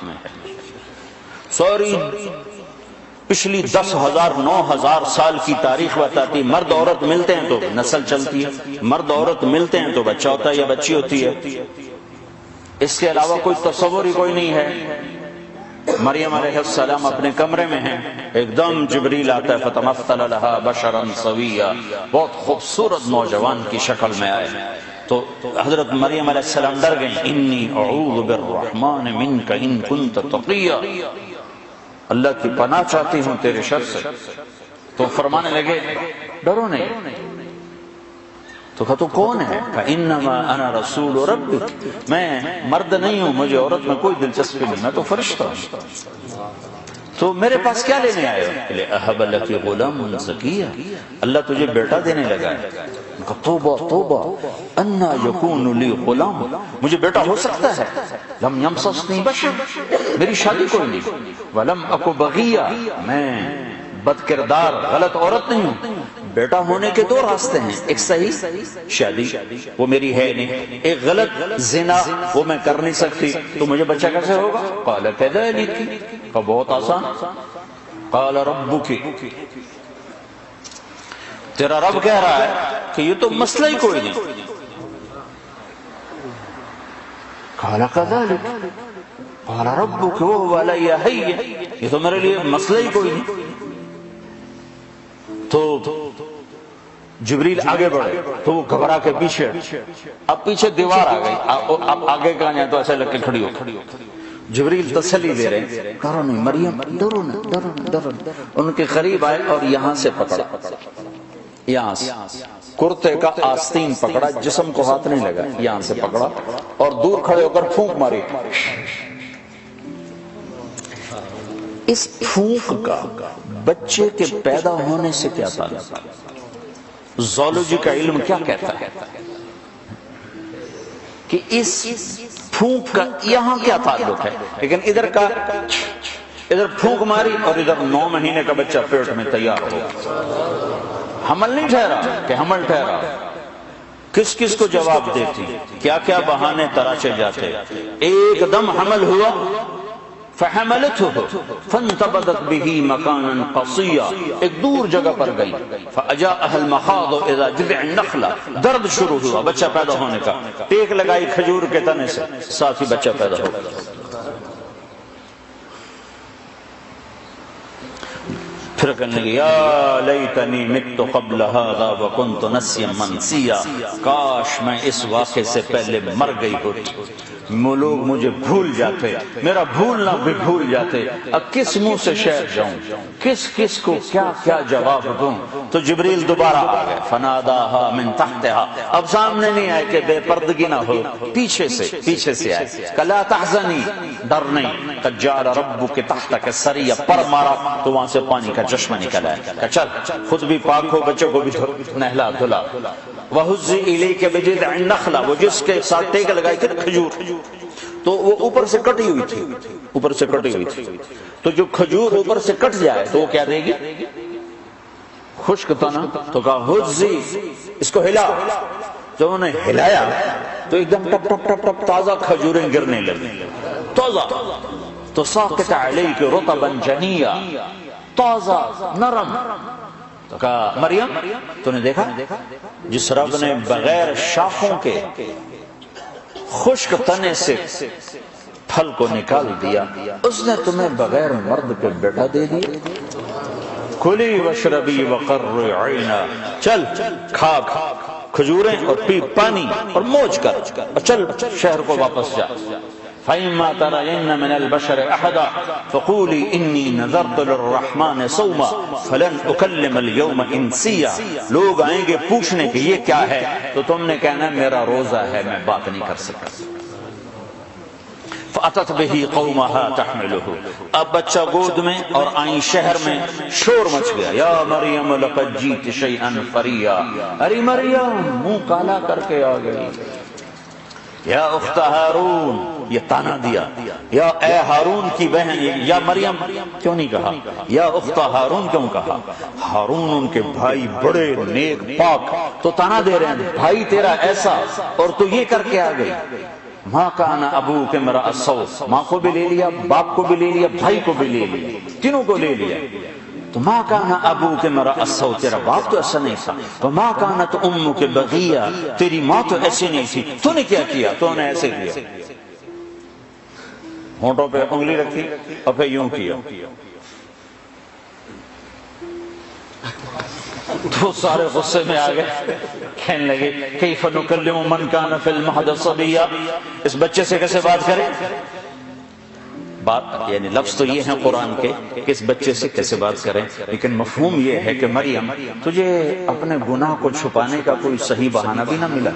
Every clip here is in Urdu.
میں ہے۔ سوری پچھلی 10,000 9,000 سال کی تاریخ بتاتی مرد عورت ملتے ہیں تو نسل چلتی ہے، مرد عورت ملتے ہیں تو بچہ ہوتا ہے یا بچی ہوتی ہے، اس کے علاوہ کوئی تصور ہی کوئی نہیں ہے۔ مریم علیہ السلام اپنے کمرے میں ہیں، ایک دم جبریل آتا ہے فتمثل لها بشرا سویا، بہت خوبصورت نوجوان کی شکل میں آئے تو حضرت مریم علیہ السلام ڈر گئیں، انی اعوذ بالرحمن منک ان کنت تقیا، اللہ کی پناہ چاہتی ہوں تیرے شر سے۔ تو فرمانے لگے ڈرو نہیں، تو کہا تو کون ہے؟ انما انا رسول ربک، میں مرد نہیں ہوں، مجھے عورت میں کوئی دلچسپی نہیں، میں تو فرشتہ ہوں، تو میرے پاس کیا لینے آئے ہو؟ لأہب لک غلام زکیہ، اللہ تجھے بیٹا دینے لگا ہے۔ کہا توبہ توبہ، انا یکون لی غلام، مجھے بیٹا ہو سکتا ہے؟ لم یمسسنی بشر، میری شادی کوئی نہیں، ولم اکو بغیہ، میں بد کردار غلط عورت نہیں ہوں۔ بیٹا ہونے کے 2 راستے ہیں، ایک صحیح شادی وہ میری ہے نہیں، ایک غلط زنا وہ میں کر نہیں سکتی، تو مجھے بچہ کیسے ہوگا؟ قال کذلک، کہ بہت آسان، قال ربک، تیرا رب کہہ رہا ہے کہ یہ تو مسئلہ ہی کوئی نہیں۔ قال کذلک قال ربک وهو علی ہین، یہ تو میرے لیے مسئلہ ہی کوئی نہیں۔ تو جبریل آگے بڑھے تو وہ گھبرا کے پیچھے، اب پیچھے دیوار آ گئی، اب آگے کہاں جائیں تو ایسے لگ کے کھڑی ہو۔ جبریل تسلی دے رہے ہیں، ڈرو نہیں مریم، ڈرو نہ، ڈرو نہ، ڈرو نہ۔ ان کے قریب آئے اور یہاں سے پکڑا، یہاں سے کرتے کا آستین پکڑا، جسم کو ہاتھ نہیں لگا، یہاں سے پکڑا اور دور کھڑے ہو کر پھونک ماری۔ اس پھونک کا بچے کے پیدا ہونے سے کیا تعلق ہے؟ زولوجی کا علم کیا کہتا ہے کہ اس پھونک کا یہاں کیا تعلق ہے؟ لیکن ادھر پھونک ماری اور ادھر 9 مہینے کا بچہ پیٹ میں تیار ہو، حمل نہیں ٹھہرا کہ حمل ٹھہرا، کس کس کو جواب دیتی، کیا کیا بہانے تراشے جاتے، ایک دم حمل ہوا، فحملته فانتبذت به مكانا قصيا، ایک دور جگہ پر گئی، فاجاءها المخاض اذا جذع النخلة، درد شروع ہوا بچہ پیدا ہونے کا، ٹیک لگائی کھجور کے تنے سے، ساتھ ہی بچہ پیدا ہو گیا۔ پھر کہنے لگی یا لیتنی مت قبل هذا وكنت نسيا منسيا، کاش میں اس واقعے سے پہلے مر گئی ہوتی، لوگ مجھے بھول جاتے، میرا بھولنا بھی بھول جاتے، اب کس منہ سے شعر جاؤں، کس کس کو کیا کیا جواب دوں۔ تو جبریل دوبارہ آ گئے، فناداها من تحتها، اب سامنے نہیں آئے کہ بے پردگی نہ ہو، پیچھے سے آئے، کہ لا تحزنی، ڈر نہیں، قد جعل ربک تحتک سریا، پر مارا تو وہاں سے پانی کا چشمہ نکل آیا، کہ چل خود بھی پاک ہو، بچوں کو بھی نہلا دھلا۔ وَهُزِّ إِلَيْكَ بِجِذْعِ النَّخْلَةِ، وہ جس کے ساتھ ٹیک لگائی تھی کھجور، تو وہ اوپر سے کٹی ہوئی تھی، اوپر سے کٹی ہوئی تھی، تو جو کھجور اوپر سے کٹ جائے تو وہ کیا دے گی؟ خشک تنا، تو کہا ہزی، اس کو ہلا، جب انہوں نے ہلایا تو ایک دم ٹپ ٹپ ٹپ ٹپ تازہ کھجوریں گرنے لگی، تازہ، تو ساقط علیک رطبا جنیا، تازہ نرم۔ تو کہا مریم تو نے دیکھا جس رب نے بغیر شاخوں کے خشک تنے سے پھل کو نکال دیا، اس نے تمہیں بغیر مرد کے بیٹا دے دیا۔ کلی واشربی وقرری عینا، چل کھا کھجوریں اور پی پانی اور موج کر، اور چل شہر کو واپس جا۔ فَإِمَّا تَرَيِنَّ مِنَ الْبَشَرِ أَحَدًا فَقُولِي إِنِّي نَذَرْتُ لِلرَّحْمَنِ صَوْمًا فَلَنْ أُكَلِّمَ الْيَوْمَ إِنسِيًّا، لوگ آئیں گے پوچھنے کہ یہ کیا ہے، تو تم نے کہنا میرا روزہ ہے، میں بات نہیں کر سکتا۔ فَأَتَتْ بِهِ قَوْمَهَا تَحْمِلُهُ، اب بچہ گود میں اور آئیں شہر میں، شور مچ گیا، یا مریم لقد جئت شیئا فریا، ارے مریم منہ کالا کر کے آ گئی، یا اخت ہارون، یہ تانا دیا، یا اے ہارون کی بہن، یا مریم کیوں نہیں کہا، یا اخت ہارون کیوں کہا؟ ہارون ان کے بھائی بڑے نیک پاک، تو تانا دے رہے ہیں بھائی تیرا ایسا اور تو یہ کر کے آ گئی۔ ماں کان ابوک امرأ السوء، ماں کو بھی لے لیا، باپ کو بھی لے لیا، بھائی کو بھی لے لیا، تینوں کو لے لیا۔ تو ماں کان ابوک امرأ السوء، تیرا باپ تو ایسا نہیں تھا، وما کانت امک بغیہ، تیری ماں تو ایسی نہیں تھی، تو نے کیا کیا؟ تو نے ایسے کیا، ہونٹوں پہ انگلی رکھی اور پھر یوں کیا۔ تو سارے غصے میں آ گئے، کہنے لگے کیف نکلم من کان فی المہد صبیا، اس بچے سے کیسے بات کریں؟ بات یعنی لفظ تو یہ ہیں قرآن کے کہ اس بچے سے کیسے بات کریں، لیکن مفہوم یہ ہے کہ مریم تجھے اپنے گناہ کو چھپانے کا کوئی صحیح بہانہ بھی نہ ملا۔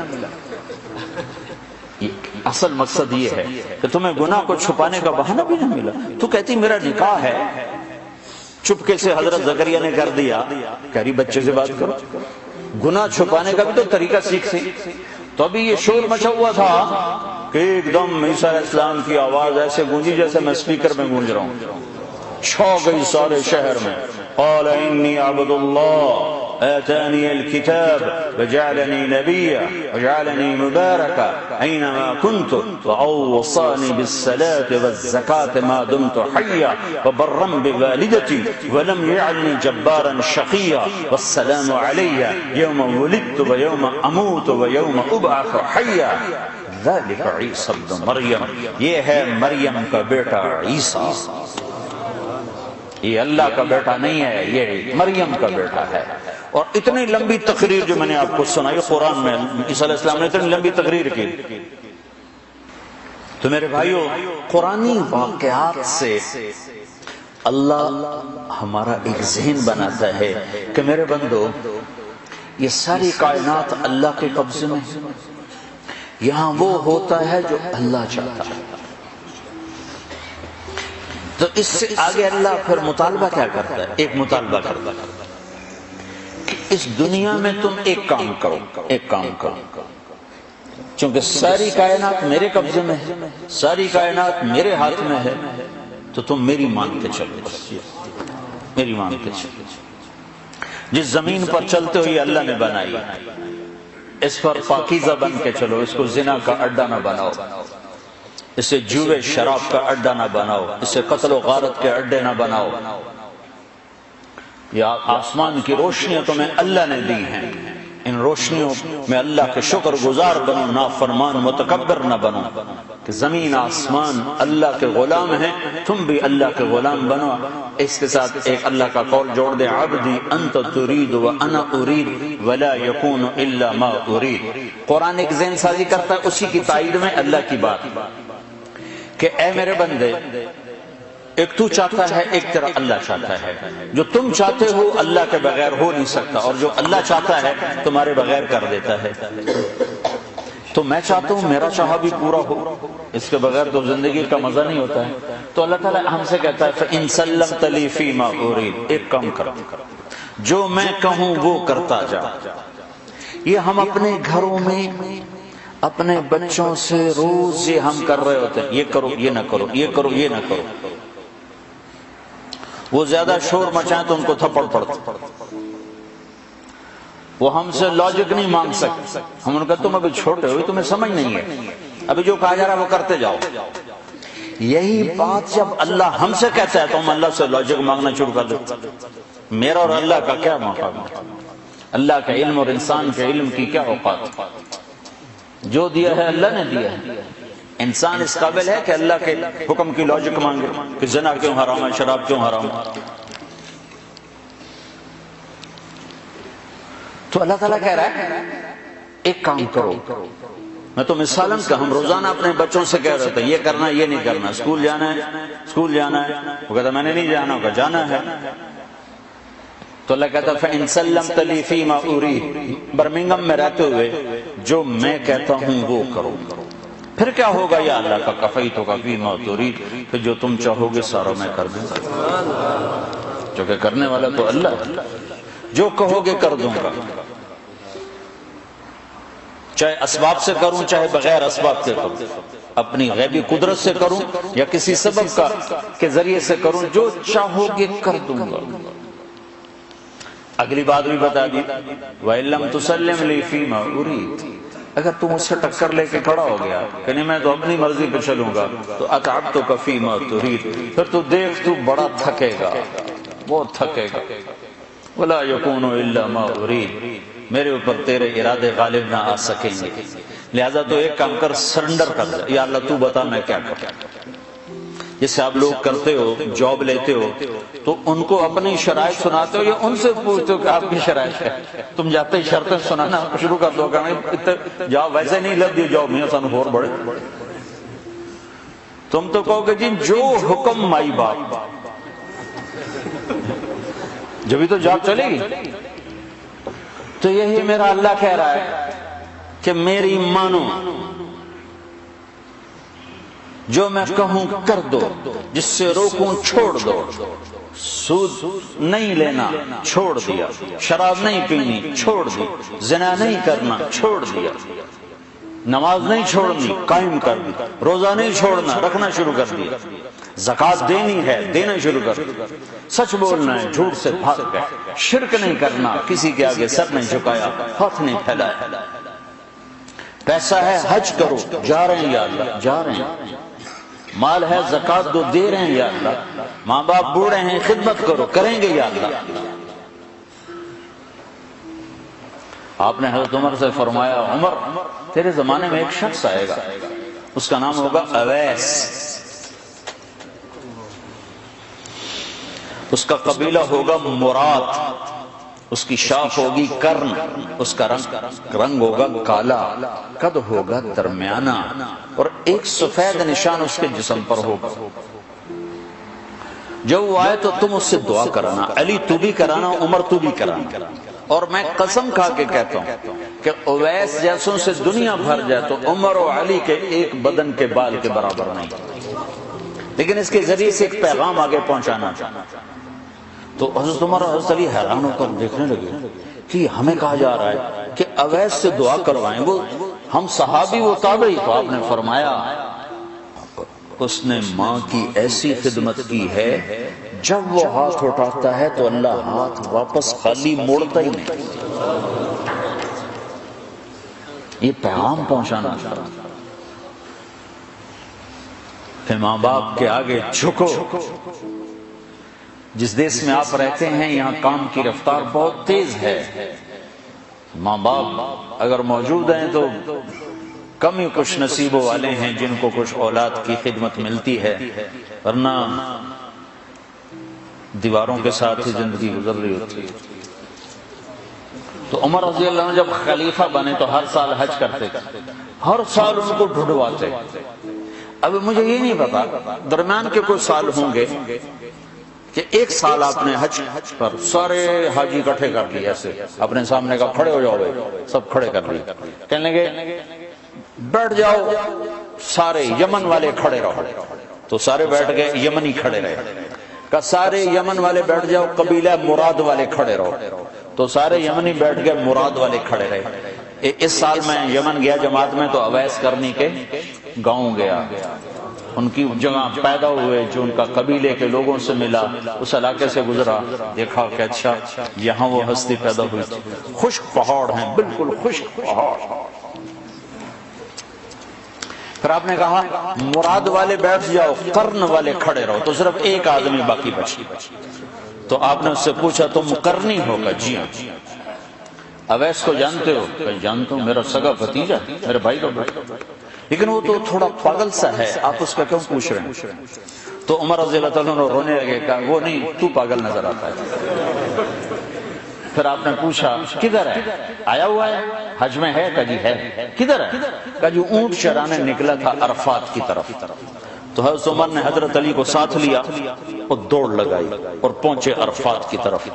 اصل مقصد یہ ہے کہ تمہیں گناہ کو چھپانے کا بہانہ بھی نہ ملا۔ تو کہتی میرا نکاح ہے، چپکے سے حضرت زکریا نے کر دیا، کہہ رہی بچے سے بات کرو۔ گناہ چھپانے کا بھی تو طریقہ سیکھ سی۔ تو ابھی یہ شور مچا ہوا تھا کہ ایک دم عیسیٰ علیہ السلام کی آواز ایسے گونجی جیسے میں سپیکر میں گونج رہا ہوں، چھا گئی سارے شہر میں۔ قال انی عبد اللہ آتانی الکتاب وجعلنی نبیا وجعلنی مبارکا اینما کنت واوصانی بالصلاة والزکاة ما دمت حیا وبرا بوالدتی ولم یجعلنی جبارا شقیا والسلام علی یوم ولدت ویوم اموت ویوم ابعث حیا ذلک عیسی ابن مریم، یہ ہے مریم کا بیٹا عیسیٰ۔ یہ اللہ کا بیٹا نہیں ہے، یہ مریم کا بیٹا ہے۔ اور اتنی لمبی تقریر جو میں نے آپ کو سنائی قرآن میں، عیسیٰ علیہ السلام نے اتنی لمبی تقریر کی۔ تو میرے بھائیو، قرآنی واقعات سے اللہ ہمارا ایک ذہن بناتا ہے کہ میرے بندو، یہ ساری کائنات اللہ کے قبضے میں ہے، یہاں وہ ہوتا ہے جو اللہ چاہتا ہے۔ تو اس سے آگے اللہ پھر مطالبہ کیا کرتا ہے؟ ایک مطالبہ کرتا ہے کہ اس دنیا میں تم ایک کام کرو، ایک کام کرو، چونکہ ساری کائنات میرے قبضے میں ہے، ساری کائنات میرے ہاتھ میں ہے، تو تم میری مان کے چلو، میری مان کے چلو۔ جس زمین پر چلتے ہو یہ اللہ نے بنائی، اس پر پاکیزہ بن کے چلو، اس کو زنا کا اڈا نہ بناؤ، اسے جوے شراب کا اڈا نہ بناؤ، اسے قتل و غارت کے اڈے نہ بناؤ۔ یا آسمان کی روشنیاں تمہیں اللہ نے دی ہیں، ان روشنیوں میں اللہ کے شکر گزار بنو، نافرمان متکبر نہ بنو، کہ زمین آسمان اللہ کے غلام ہیں، تم بھی اللہ کے غلام بنو۔ اس کے ساتھ ایک اللہ کا قول جوڑ دے، عبدی انت ترید وانا ارید ولا یکون الا ما ارید۔ قرآن ایک ذہن سازی کرتا ہے اسی کی تائید میں اللہ کی بات کہ اے میرے بندے، ایک تو چاہتا ہے، ایک تیرا اللہ چاہتا ہے۔ جو تم چاہتے ہو اللہ کے بغیر ہو نہیں سکتا، اور جو اللہ چاہتا ہے تمہارے بغیر کر دیتا ہے۔ تو میں چاہتا ہوں میرا چاہا بھی پورا ہو، اس کے بغیر تو زندگی کا مزہ نہیں ہوتا ہے۔ تو اللہ تعالیٰ ہم سے کہتا ہے فَإِن سَلَّمْتَ لِي فِي مَا أُرِيدُ، ایک کام کرو، جو میں کہوں وہ کرتا جا۔ یہ ہم اپنے گھروں میں اپنے بچوں سے روز یہ ہم کر رہے ہوتے ہیں، یہ کرو یہ نہ کرو، یہ کرو یہ نہ کرو۔ وہ زیادہ شور مچائیں تو ان کو تھپڑ پڑتا، وہ ہم سے لاجک نہیں مانگ سکتے۔ ہم ان کا تم ابھی چھوٹے ہو، تمہیں سمجھ نہیں ہے، ابھی جو کہا جا رہا ہے وہ کرتے جاؤ۔ یہی بات جب اللہ ہم سے کہتا ہے تو ہم اللہ سے لاجک مانگنا شروع کر دیتے۔ میرا اور اللہ کا کیا مقام ہے؟ اللہ کا علم اور انسان کے علم کی کیا اوقات؟ جو دیا ہے اللہ نے دیا ہے۔ انسان اس قابل ہے کہ اللہ کے حکم کی لاجک مانگے کہ زنا کیوں حرام ہے، شراب کیوں حرام ہے؟ تو اللہ تعالیٰ کہہ رہا ہے ایک کام کرو۔ میں تو مثالاً کہ ہم روزانہ اپنے بچوں سے کہہ رہے تھے یہ کرنا یہ نہیں کرنا، اسکول جانا ہے اسکول جانا ہے، وہ کہتا میں نے نہیں جانا، ہوگا جانا ہے۔ تو اللہ کہتا فَإِن سَلَّمْتَ لِي فِي مَا أُرِيدُ، برمنگم میں رہتے ہوئے جو میں کہتا ہوں وہ کرو۔ پھر کیا ہوگا یا اللہ کا کفیتک فی ما ترید، پھر جو تم چاہو گے سارا میں کر دوں گا، جو کہ کرنے والا تو اللہ ہے، جو کہو گے کر دوں گا، چاہے اسباب سے کروں چاہے بغیر اسباب کے کروں، اپنی غیبی قدرت سے کروں یا کسی سبب کا کے ذریعے سے کروں، جو چاہو گے کر دوں گا۔ اگلی بات بھی بتا دی وَإِن لَّمْ تُسَلِّمْ لِي فِي مَا أُرِيدُ، اگر تم اس سے ٹکر لے کے کھڑا ہو گیا کہ نہیں میں تو اپنی مرضی پہ چلوں گا تو اتعبتک فیما ترید، پھر تو دیکھ تو بڑا تھکے گا، بہت تھکے گا. ولا یکون الا ما ارید، میرے اوپر تیرے ارادے غالب نہ آ سکیں گے. لہذا تو ایک کام کر، سرنڈر کر دے، یا اللہ تو بتا میں کیا کروں. جیسے آپ لوگ کرتے ہو، جاب لیتے ہو تو ان کو اپنی شرائط سناتے ہو یا ان سے پوچھتے ہو کہ آپ کی شرائط ہے؟ تم جاتے ہی شرطیں سنانا شروع کر دو، کہ جاؤ ویسے نہیں لگ دی جاؤ میاں سانو ہور بڑے. تم تو کہو کہ جی جو حکم مائی باپ، جبھی تو جاب چلے گی. تو یہی میرا اللہ کہہ رہا ہے کہ میری مانو، جو میں کہوں کر دو، جس سے روکوں چھوڑ دو. سود نہیں لینا چھوڑ دیا، شراب نہیں پینی چھوڑ دی، زنا نہیں کرنا چھوڑ دیا، نماز نہیں چھوڑنی قائم کر دی، روزہ نہیں چھوڑنا رکھنا شروع کر دیا، زکوٰۃ دینی ہے دینا شروع کر دیا، سچ بولنا ہے جھوٹ سے بھاگ گئے، شرک نہیں کرنا، کسی کے آگے سر نہیں جھکایا، ہاتھ نہیں پھیلایا. پیسہ ہے حج کرو، جا رہے ہیں یا اللہ جا رہے ہیں. مال ہے زکوٰۃ دو، دے رہے ہیں یا اللہ. ماں باپ بوڑھے ہیں خدمت کرو، کریں گے یا اللہ. آپ نے حضرت عمر سے فرمایا عمر تیرے زمانے میں ایک شخص آئے گا، اس کا نام ہوگا اویس، اس کا قبیلہ ہوگا مراد، اس کی شاخ ہوگی کرن، اس کا رنگ ہوگا کالا، قد ہوگا درمیانہ، اور ایک سفید نشان اس کے جسم پر ہوگا. جب وہ آئے تو تم اس سے دعا کرانا، علی تو بھی کرانا، عمر تو بھی کرانا. اور میں قسم کھا کے کہتا ہوں کہ اویس جیسوں سے دنیا بھر جائے تو عمر و علی کے ایک بدن کے بال کے برابر نہیں. لیکن اس کے ذریعے سے ایک پیغام آگے پہنچانا چاہنا. تو حضرت عمر اور حضرت علی حیران ہو کر دیکھنے لگے کہ ہمیں کہا جا رہا ہے کہ اویس سے دعا کروائیں، وہ ہم صحابی وہ تابعی. تو آپ نے فرمایا اس نے ماں کی ایسی خدمت کی ہے جب وہ ہاتھ اٹھاتا ہے تو اللہ ہاتھ واپس خالی موڑتا ہی نہیں. یہ پیغام پہنچانا چاہتا کہ ماں باپ کے آگے جھکو. جس دیش میں آپ رہتے ہیں یہاں کام کی رفتار بہت تیز ہے. ماں باپ اگر موجود ہیں تو کم ہی کچھ نصیبوں والے ہیں جن کو کچھ اولاد کی خدمت ملتی ہے، ورنہ دیواروں کے ساتھ ہی زندگی گزر رہی ہوتی ہے. تو عمر رضی اللہ عنہ جب خلیفہ بنے تو ہر سال حج کرتے، ہر سال ان کو ڈھونڈواتے. اب مجھے یہ نہیں پتا درمیان کے کوئی سال ہوں گے کہ ایک سال آپ نے حج پر سارے حاجی اکٹھے کر لیے، ایسے اپنے سامنے کا کھڑے ہو جاؤ بھائی، سب کھڑے کر لیے. کہنے لگے بیٹھ جاؤ، سارے یمن والے کھڑے رہو. تو سارے بیٹھ گئے، یمنی کھڑے رہے. کہ سارے یمن والے بیٹھ جاؤ، قبیلہ مراد والے کھڑے رہو. تو سارے یمنی بیٹھ گئے، مراد والے کھڑے رہے. اس سال میں یمن گیا جماعت میں تو اویس کرنی کے گاؤں گیا، ان کی جگہ پیدا ہوئے، جو ان کا قبیلے کے لوگوں سے ملا، اس علاقے سے گزرا، دیکھا کہ اچھا یہاں وہ ہستی پیدا ہوئی تھی. خشک پہاڑ ہیں، بالکل خشک پہاڑ. پھر آپ نے کہا مراد والے بیٹھ جاؤ، قرن والے کھڑے رہو. تو صرف ایک آدمی باقی بچی. تو آپ نے اس سے پوچھا تم قرنی ہوگا؟ جی ہاں. اویس کو جانتے ہو؟ کہ جانتا ہوں، میرا سگا بھتیجا، میرے بھائی کا بیٹا، لیکن وہ تو تھوڑا پاگل سا ہے، آپ اس کا کیوں پوچھ رہے ہیں؟ تو عمر رضی اللہ تعالیٰ عنہ رونے لگے، کہا وہ نہیں، تو پاگل نظر آتا ہے. پھر آپ نے پوچھا کدھر ہے؟ آیا ہوا ہے حج میں ہے؟ کہا جی ہے. کدھر ہے؟ کہا جی اونٹ چرانے نکلا تھا عرفات کی طرف. تو حضرت عمر نے حضرت علی کو ساتھ لیا اور دوڑ لگائی اور پہنچے عرفات کی طرف.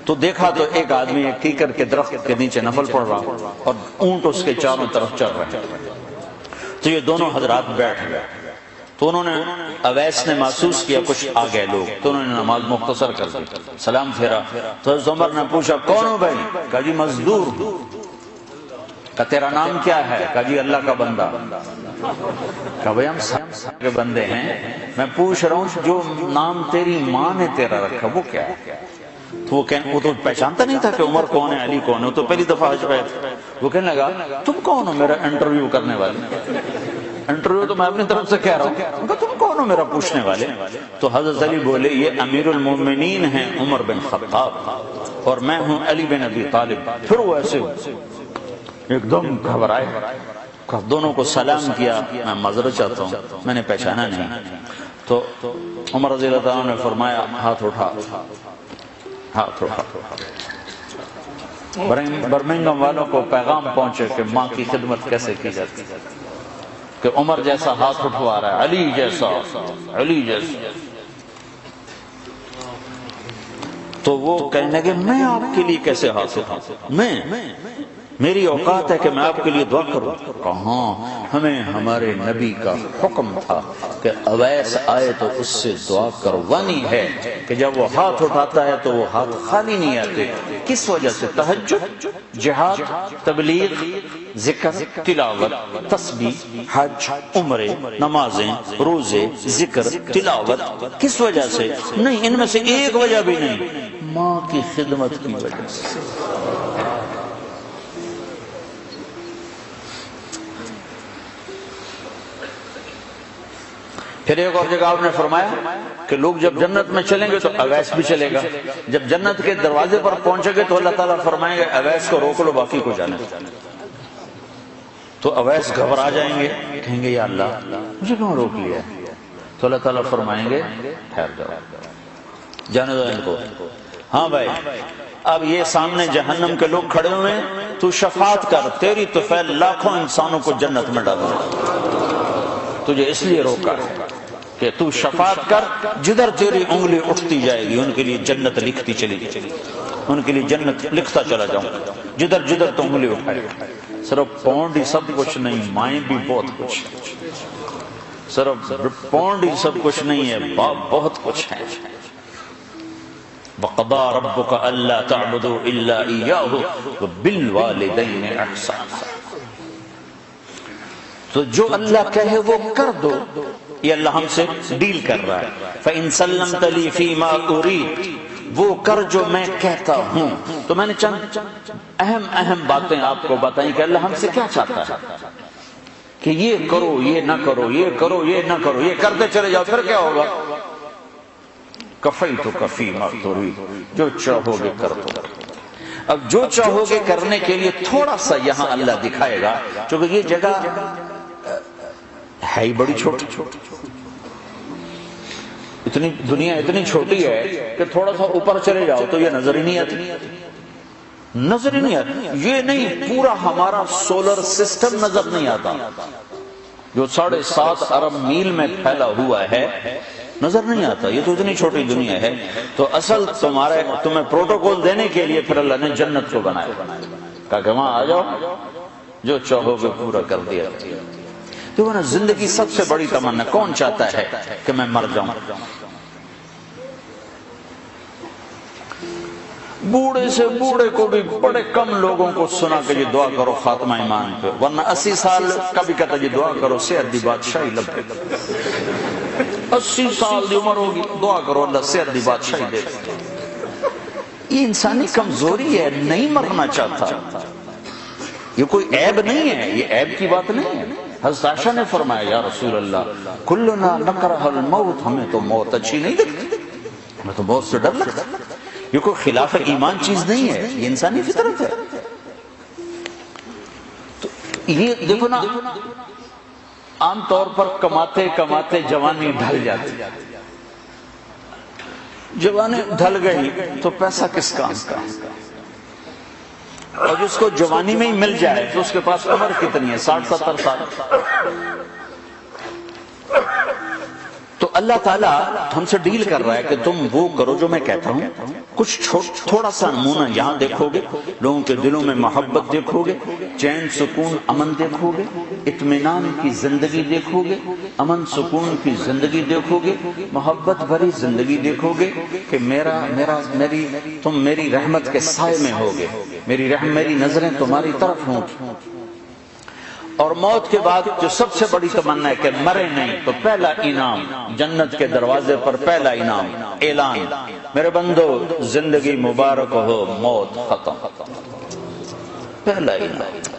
تو دیکھا تو ایک آدمی ایک کیکر کے درخت کے نیچے نفل پڑھ رہا اور اونٹ اس کے چاروں طرف چل رہے ہیں. تو یہ دونوں حضرات بیٹھ گئے. تو انہوں نے، اویس نے محسوس کیا کچھ آ گئے لوگ، تو انہوں نے نماز مختصر کر دی، سلام پھیرا. تو حضرت عمر نے پوچھا کون ہو بھائی؟ کہا جی مزدور. کہا تیرا نام کیا ہے؟ کہا جی اللہ کا بندہ. کہا بھائی ہم سب کے بندے ہیں، میں پوچھ رہا ہوں جو نام تیری ماں نے تیرا رکھا وہ کیا ہے؟ تو وہ تو پہچانتا نہیں تھا کہ عمر کون ہے، علی کون ہے، وہ تو پہلی دفعہ حج پہ. وہ کہنے لگا تم کون ہو میرا انٹرویو کرنے والے؟ انٹرویو تو میں اپنی طرف سے کہہ رہا ہوں، کہ تم کون ہو میرا پوچھنے والے؟ تو حضرت علی بولے یہ امیر المومنین ہیں عمر بن خطاب اور میں ہوں علی بن ابی طالب۔ پھر وہ ایسے ایک دم گھبرائے، دونوں کو سلام کیا، میں معذرت چاہتا ہوں میں نے پہچانا نہیں۔ تو عمر رضی اللہ عنہ نے فرمایا ہاتھ اٹھا، ہاتھ اٹھا۔ برمنگم والوں کو پیغام پہنچے کہ ماں کی خدمت کیسے کی جاتی ہے، کہ عمر جیسا ہاتھ اٹھوا رہا ہے، علی جیسا، علی جیسا۔ تو وہ کہنے لگے میں آپ کے لیے کیسے ہاتھ اٹھاؤں، میری اوقات ہے کہ میں آپ کے لیے دعا کروں؟ کہاں، ہمیں ہمارے نبی کا حکم تھا کہ اویس آئے تو اس سے دعا کروانی ہے، کہ جب وہ ہاتھ اٹھاتا ہے تو وہ ہاتھ خالی نہیں آتے۔ کس وجہ سے؟ تہجد، جہاد، تبلیغ، ذکر، تلاوت، تسبیح، حج، عمرے، نمازیں، روزے، ذکر، تلاوت۔ کس وجہ سے؟ نہیں، ان میں سے ایک وجہ بھی نہیں، ماں کی خدمت کی وجہ سے۔ پھر ایک اور جگہ آپ نے فرمایا کہ لوگ جب جنت میں چلیں گے تو اویس بھی چلے گا، جب جنت کے دروازے پر پہنچے گے تو اللہ تعالیٰ فرمائیں گے اویس کو روک لو باقی کو جانے دو۔ تو اویس گھبرا جائیں گے، کہیں گے یا اللہ مجھے کیوں روک لیا؟ تو اللہ تعالیٰ فرمائیں گے ٹھہر جاؤ، جانے دو ان کو۔ ہاں بھائی، اب یہ سامنے جہنم کے لوگ کھڑے ہوئے ہیں، تو شفاعت کر، تیری طفیل لاکھوں انسانوں کو جنت میں ڈالو۔ تجھے اس لیے روکا ہے کہ تو شفاعت کر، جدھر تیری انگلی اٹھتی جائے گی ان کے لیے جنت لکھتی چلی جائے، ان کے لیے جنت لکھتا چلا جاؤں، جدھر جدھر تو انگلی اٹھائے۔ صرف پونڈ ہی سب کچھ نہیں، مائیں بھی بہت کچھ، صرف پونڈ ہی سب کچھ نہیں ہے، باپ بہت کچھ ہے۔ وَقَضَىٰ رَبُّكَ أَلَّا تَعْبُدُوا إِلَّا إِيَّاهُ وَبِالْوَالِدَيْنِ إِحْسَانًا۔ تو جو اللہ کہے وہ کر دو، یہ اللہ ہم سے ڈیل کر رہا ہے۔ فَإِن سَلَّمْتَ لِي فِي مَا أُرِيدُ، وہ کر جو میں کہتا ہوں۔ تو میں نے چند اہم باتیں آپ کو بتائیں کہ اللہ ہم سے کیا چاہتا ہے، کہ یہ کرو، یہ نہ کرو، یہ کرو، یہ نہ کرو، یہ کرتے چلے جاؤ، پھر کیا ہوگا؟ کفیتک فی ما ترید، جو چاہو گے کر دو۔ اب جو چاہو گے کرنے کے لیے تھوڑا سا یہاں اللہ دکھائے گا، چونکہ یہ جگہ ہے ہی بڑی چھوٹی، اتنی دنیا اتنی چھوٹی ہے کہ تھوڑا سا اوپر چلے جاؤ تو یہ نظر ہی نہیں آتی، نظر ہی نہیں آتی۔ یہ نہیں، پورا ہمارا سولر سسٹم نظر نہیں آتا جو 7.5 ارب میل میں پھیلا ہوا ہے، نظر نہیں آتا۔ یہ تو اتنی چھوٹی دنیا ہے۔ تو اصل تمہیں پروٹوکول دینے کے لیے پھر اللہ نے جنت کو بنایا، کہا کہ وہاں آ جاؤ، جو چاہو گے پورا کر دیا۔ تو نا زندگی سب سے بڑی تمنا، کون چاہتا ہے کہ میں مر جاؤں؟ بوڑھے سے بوڑھے کو بھی بڑے کم لوگوں کو سنا کہ یہ دعا کرو خاتمہ ایمان پہ، ورنہ 80 سال کبھی کہتا یہ دعا کرو صحت دی بادشاہی لب پہ، 80 سال دی عمر ہوگی، دعا کرو اللہ صحت دی بادشاہی دے۔ یہ انسانی کمزوری ہے، نہیں مرنا چاہتا۔ یہ کوئی عیب نہیں ہے، یہ عیب کی بات نہیں ہے۔ حضرت عائشہ نے فرمایا یا رسول اللہ کلنا نکرہ الموت، ہمیں تو موت اچھی نہیں لگتی، ہمیں تو موت سے ڈر لگتا۔ یہ کوئی خلاف ایمان چیز نہیں ہے، یہ انسانی فطرت ہے۔ تو یہ دیکھو نا، عام طور پر کماتے کماتے جوانی ڈھل جاتی، جوانی ڈھل گئی تو پیسہ کس کام کا؟ اور جس کو جوانی میں ہی مل جائے تو اس کے پاس عمر کتنی ہے؟ 60-70 سال۔ تو اللہ تعالیٰ ہم سے ڈیل کر رہا ہے کہ تم وہ کرو جو میں کہتا ہوں۔ کچھ تھوڑا سا نمونہ یہاں دیکھو گے، لوگوں کے دلوں میں محبت دیکھو گے، چین سکون امن دیکھو گے، اطمینان کی زندگی دیکھو گے، امن سکون کی زندگی دیکھو گے، محبت بھری زندگی دیکھو گے کہ تم میری رحمت کے سائے میں ہوگے، میری نظریں تمہاری طرف ہوں۔ اور موت کے بعد جو سب سے بڑی تمنا ہے کہ مرے نہیں، تو پہلا انعام جنت کے دروازے پر، پہلا انعام اعلان، میرے بندو زندگی مبارک ہو، موت ختم، پہلا انعام۔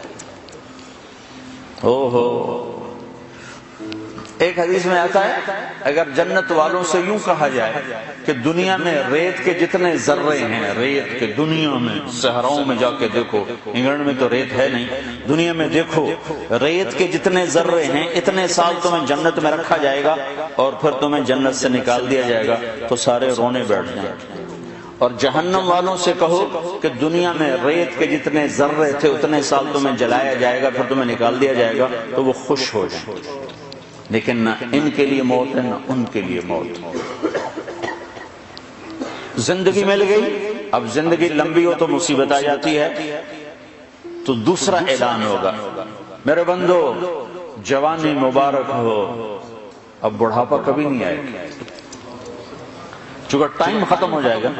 ایک حدیث میں آتا ہے اگر جنت والوں سے یوں کہا جائے کہ دنیا میں ریت کے جتنے ذرے ہیں، ریت کے دنیا میں صحراؤں میں جا کے دیکھو، انگلینڈ میں تو ریت ہے نہیں، دنیا میں دیکھو ریت کے جتنے ذرے ہیں اتنے سال تمہیں جنت میں رکھا جائے گا اور پھر تمہیں جنت سے نکال دیا جائے گا تو سارے رونے بیٹھ جائیں۔ اور جہنم والوں سے کہو کہ دنیا میں ریت کے جتنے ذرے تھے اتنے سال تمہیں جلایا جائے گا پھر تمہیں نکال دیا جائے گا تو وہ خوش ہو جائیں، لیکن نہ ان کے لیے موت ہے نہ ان کے لیے موت۔ زندگی مل گئی، اب زندگی لمبی ہو تو مصیبت آ جاتی ہے، تو دوسرا اعلان ہوگا، میرے بندو جوانی مبارک ہو، اب بڑھاپا کبھی نہیں آئے گا، چونکہ ٹائم ختم ہو جائے گا،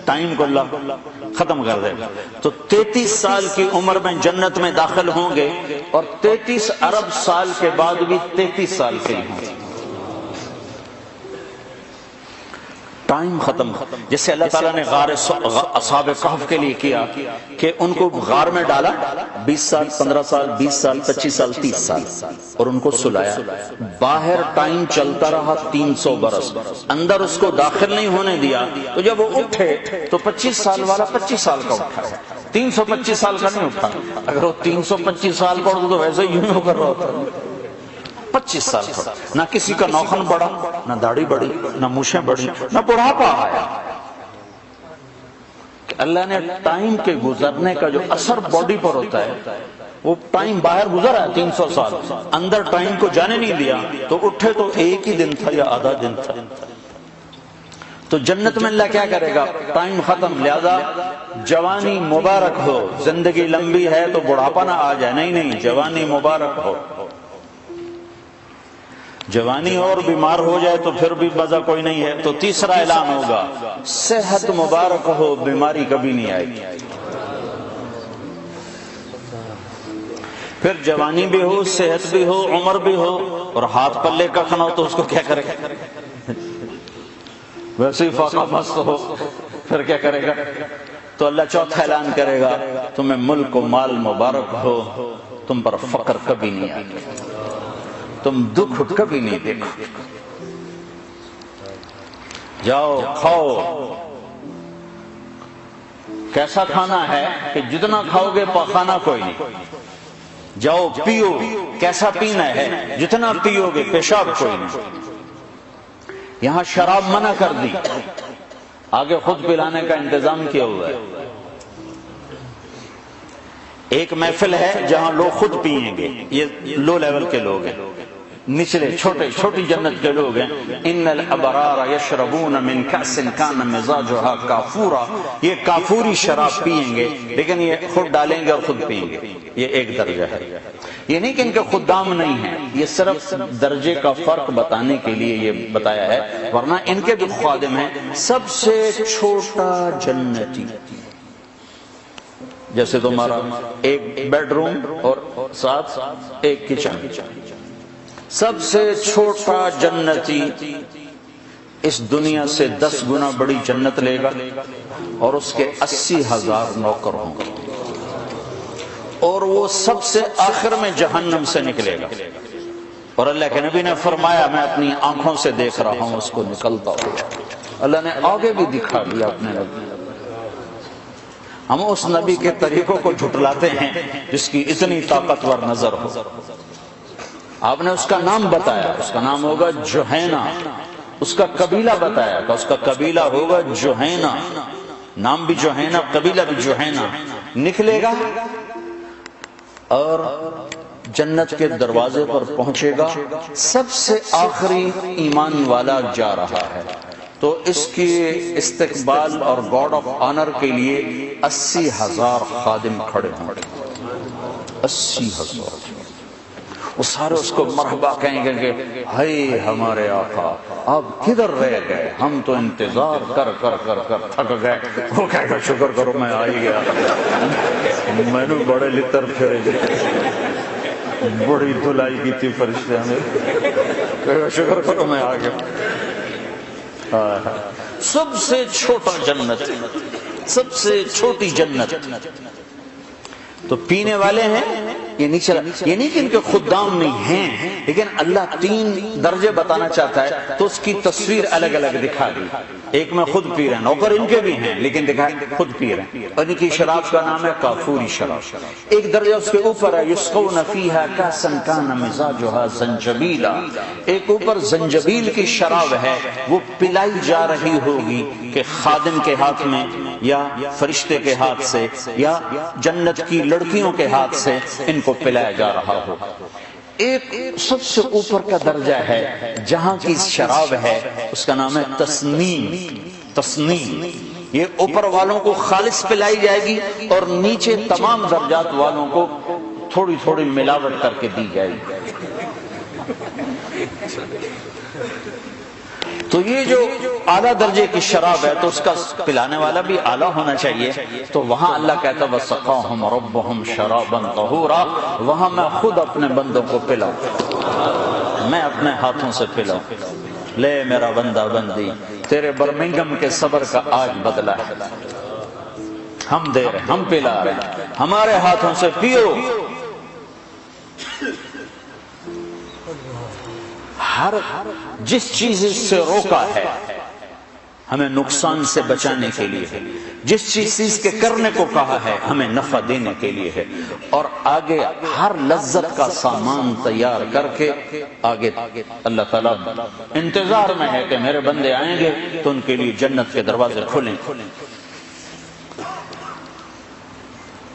ٹائم کو اللہ ختم کر دے گا۔ تو 33 سال کی عمر میں جنت میں داخل ہوں گے اور 33 ارب سال کے بعد بھی 33 سال کے ہوں گے، ٹائم ختم۔ جیسے اللہ تعالیٰ نے غار اصحاب کہف کے لیے کیا کہ ان کو غار میں ڈالا 20 سال 15 سال 20 سال 25 سال 30 سال اور ان کو سلایا، باہر ٹائم چلتا رہا 300 برس، اندر اس کو داخل نہیں ہونے دیا، تو جب وہ اٹھے تو 25 سال والا 25 سال کا اٹھا ہے، 325 سال کا نہیں اٹھا۔ اگر وہ 325 سال کا اٹھا تو ویسے ہی یوں کر رہا ہوتا، 25 سال کا، نہ کسی کا نوخن بڑھا، نہ داڑھی بڑھی، نہ مونچھیں بڑھی، نہ بڑھاپا آیا۔ اللہ نے ٹائم کے گزرنے کا جو اثر باڈی پر ہوتا ہے، وہ ٹائم باہر گزرا ہے 300 سال، اندر ٹائم کو جانے نہیں دیا، تو اٹھے تو ایک ہی دن تھا یا آدھا دن تھا۔ تو جنت میں اللہ کیا کرے گا؟ ٹائم ختم، لہذا جوانی مبارک ہو، زندگی لمبی ہے تو بڑھاپا نہ آ جائے، نہیں، جوانی مبارک ہو۔ جوانی اور بیمار ہو جائے تو پھر بھی مزہ کوئی نہیں ہے، تو تیسرا اعلان ہوگا، صحت مبارک ہو، بیماری کبھی نہیں آئے گی۔ پھر جوانی بھی ہو، صحت بھی ہو، عمر بھی ہو، اور ہاتھ پلے کا کھانا ہو تو اس کو کیا کرے گا؟ ویسے ہی فاقہ مست ہو، پھر کیا کرے گا؟ تو اللہ چوتھا اعلان کرے گا، تمہیں ملک و مال مبارک ہو، تم پر فقر کبھی نہیں آئے گا، تم دکھ کبھی نہیں دیکھو، جاؤ کھاؤ۔ کیسا کھانا ہے کہ جتنا کھاؤ گے پخانا کوئی نہیں، جاؤ پیو، کیسا پینا ہے جتنا پیو گے پیشاب کوئی نہیں۔ یہاں شراب منع کر دی، آگے خود پلانے کا انتظام کیا ہوا ہے۔ ایک محفل ہے جہاں لوگ خود پیئیں گے، یہ لو لیول کے لوگ ہیں، نچلے چھوٹی جنت کے لوگ ہیں۔ ان الابرار یشربون من کأس کان مزاجها کافورا، یہ کافوری شراب پیئیں گے، لیکن یہ خود ڈالیں گے اور خود پیئیں گے، یہ ایک درجہ ہے۔ یہ نہیں کہ ان کے خدام نہیں ہیں، یہ صرف درجے کا فرق بتانے کے لیے یہ بتایا ہے، ورنہ ان کے بھی خادم ہیں۔ سب سے چھوٹا جنتی، جیسے تمہارا ایک بیڈ روم اور ساتھ ایک کچن، سب سے چھوٹا جنتی اس دنیا سے 10 گنا بڑی جنت لے گا، اور اس کے 80,000 نوکر ہوں گے، اور وہ سب سے آخر میں جہنم سے نکلے گا، اور اللہ کے نبی نے فرمایا میں اپنی آنکھوں سے دیکھ رہا ہوں اس کو نکلتا ہوا۔ اللہ نے آگے بھی دکھا دیا اپنے نبی۔ ہم اس نبی کے طریقوں کو جھٹلاتے ہیں جس کی اتنی طاقتور نظر ہو۔ آپ نے اس کا نام بتایا، اس کا نام ہوگا جوہینہ، اس کا قبیلہ بتایا کہ اس کا قبیلہ ہوگا جوہینہ، نام بھی جوہینہ قبیلہ بھی جوہینہ، نکلے گا اور جنت کے دروازے پر پہنچے گا، سب سے آخری ایمان والا جا رہا ہے، تو اس کی استقبال اور گارڈ آف آنر کے لیے 80,000 خادم کھڑے ہوں گے، 80,000، وہ سارے اس کو مرحبا کہیں گے کہ ہائے ہمارے آقا آپ کدھر رہ گئے، ہم تو انتظار کر کر کر کر تھک گئے۔ وہ کہے گا شکر کرو میں آ ہی گیا، میں نے بڑے لطر پھرے گئے، بڑی دھلائی کی تھی فرشتے ہمیں، کہے گا شکر کرو میں آ گیا۔ سب سے چھوٹا جنت، سب سے چھوٹی جنت، تو پینے والے ہیں یہ نیچے، یہ نہیں کہ ان کے خدام نہیں ہیں، لیکن اللہ 3 درجے بتانا چاہتا ہے تو اس کی تصویر الگ الگ دکھا دی۔ ایک میں خود پی رہے ہیں، نوکر ان کے بھی ہیں لیکن دکھائے خود پی رہے ہیں، اور ان کی شراب کا نام ہے کافوری شراب۔ ایک درجہ اس کے اوپر ہے یسقون فیہا کاسا کان مزاجھا زنجبیلا، ایک اوپر زنجبیل کی شراب ہے، وہ پلائی جا رہی ہوگی کہ خادم کے ہاتھ میں یا فرشتے کے ہاتھ سے یا جنت کی لڑکیوں کے ہاتھ سے ان کو پلایا جا رہا ہو۔ ایک سب سے اوپر کا درجہ ہے جہاں کی شراب ہے، اس کا نام ہے تسنیم۔ تسنیم یہ اوپر والوں کو خالص پلائی جائے گی اور نیچے تمام درجات والوں کو تھوڑی تھوڑی ملاوٹ کر کے دی جائے گی۔ تو یہ جو اعلیٰ درجے کی شراب ہے تو اس کا پلانے والا بھی اعلیٰ ہونا چاہیے، تو وہاں اللہ کہتا ہے وَسَقَاهُمْ رَبُّهُمْ شَرَابًا طَهُورًا، وہاں میں خود اپنے بندوں کو پلاؤں، میں اپنے ہاتھوں سے پلاؤں۔ لے میرا بندہ بندی، تیرے برمنگم کے صبر کا آج بدلہ ہے، ہم دے رہے ہیں، ہم پلا رہے ہیں، ہمارے ہاتھوں سے پیو۔ ہر جس چیز سے روکا ہے ہمیں نقصان سے بچانے کے لیے ہے، جس چیز کے کرنے کو کہا ہے ہمیں نفع دینے کے لیے ہے، اور آگے ہر لذت کا سامان تیار کر کے آگے اللہ تعالیٰ انتظار میں ہے کہ میرے بندے آئیں گے تو ان کے لیے جنت کے دروازے کھلیں۔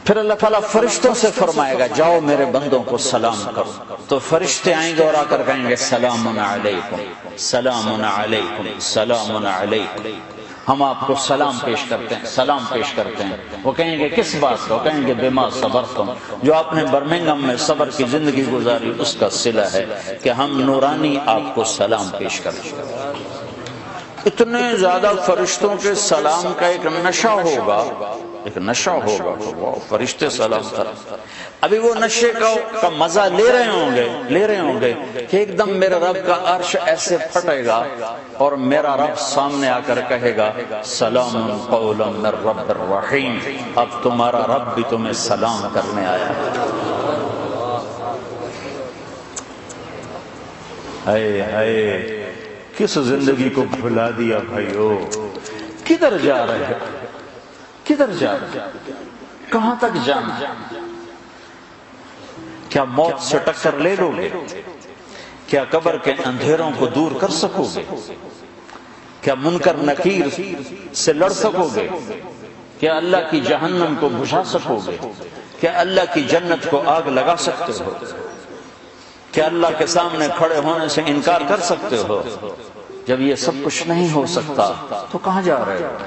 پھر اللہ تعالیٰ فرشتوں سے فرمائے گا جاؤ میرے بندوں کو سلام کرو، تو فرشتے آئیں گے اور آ کر کہیں گے سلام علیکم سلام علیکم سلام علیکم، ہم آپ کو سلام پیش کرتے ہیں، سلام پیش کرتے ہیں۔ وہ کہیں گے کس بات کا؟ کہیں گے بما صبرتم، جو آپ نے برمنگم میں صبر کی زندگی گزاری اس کا صلہ ہے کہ ہم نورانی آپ کو سلام پیش کرتے ہیں۔ اتنے زیادہ فرشتوں کے سلام کا ایک نشہ ہوگا، ایک نشہ ہوگا، وہ فرشتے سلام کر، ابھی وہ نشے کا مزہ لے رہے ہوں گے کہ ایک دم میرے رب کا عرش ایسے پھٹے گا اور میرا رب سامنے آ کر کہے گا سلام قولا من رب الرحیم، اب تمہارا رب بھی تمہیں سلام کرنے آیا ہے۔ ہائے ہائے کس زندگی کو بھلا دیا بھائیو، کدھر جا رہے ہیں، کدھر جا رہے ہیں، کہاں تک جانا؟ کیا موت سے ٹکر لے لو گے؟ کیا قبر کے اندھیروں کو دور کر سکو گے؟ کیا منکر نکیر سے لڑ سکو گے؟ کیا اللہ کی جہنم کو بجھا سکو گے؟ کیا اللہ کی جنت کو آگ لگا سکتے ہو؟ کیا اللہ کے سامنے کھڑے ہونے سے انکار کر سکتے ہو؟ جب یہ سب کچھ نہیں ہو سکتا تو کہاں جا رہے ہو؟